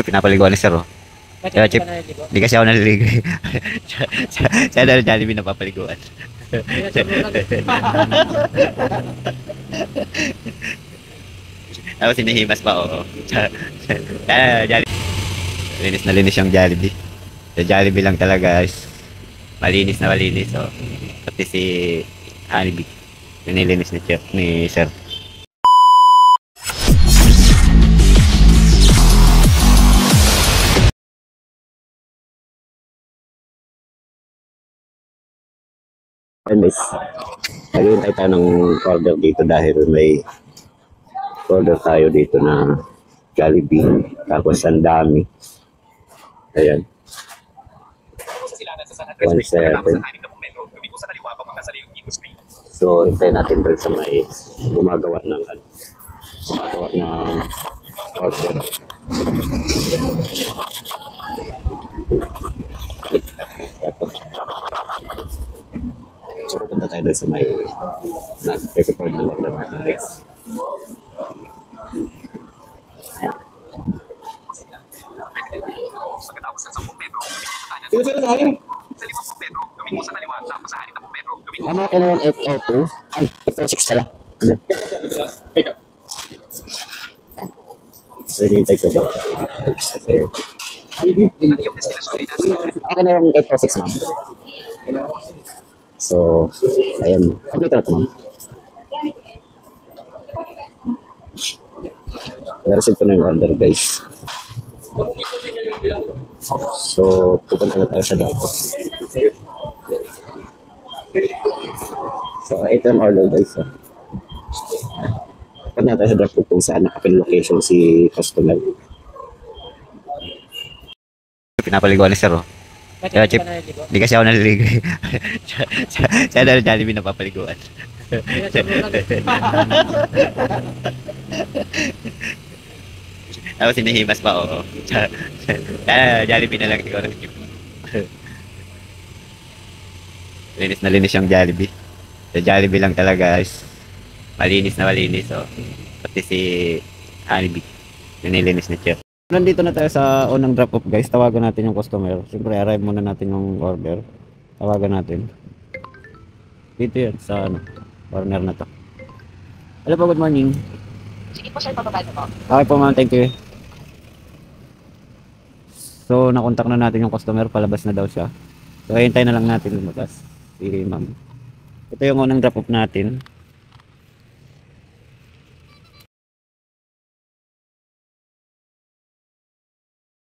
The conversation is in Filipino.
Pinapaliguan ni sir, oh. Kaya chip, di kasi ako naliligo. Siya dahil Jollibee napapaliguan. Tapos hinihimas pa, oo. Jollibee. Linis na linis yung Jollibee. Sa Jollibee lang talaga guys. Malinis na malinis, oh. Pati si Honeybee. Nilinis ni chef, ni sir. Guys, naghihintay tayo ng order dito dahil may order tayo dito na Jollibee. Tapos ang dami. Ayan. 1.7. So, hintay natin dito sa may gumagawa ng order. So, punta tayo doon sa may nag-prepare ng order natin guys. Ano ka naman F02? Ay, F06 pala. So, hintay ko ba? Okay na yung F06 ma'am. So, ayan. Complete na ito ma'am. Na-receive ko na yung order guys. So, pupunta na tayo sa dapat. So, ito yung order guys. Pupunta na tayo sa dapat kung saan nakapin location si customer. Pinapaliguan ni sir, oh. Kaya chip, di kasi ako naliligo. Siya dahil Jollibee napapaliguan. Tapos hinihimas pa, oo. Jollibee na lang siguro. Linis na linis yung Jollibee. Sa Jollibee lang talaga guys. Malinis na malinis, oh. Pati si Honeybee. Nilinis ni chef. Nandito na tayo sa unang drop off guys. Tawagan natin yung customer. Siyempre arrive muna natin yung order. Tawagan natin. Dito yan sa corner na to. Hello po, good morning. Sige po sir, papabado po. Okay po ma'am, thank you. So nakontak na natin yung customer. Palabas na daw siya. So hintay na lang natin lumabas si ma'am. Ito yung unang drop off natin.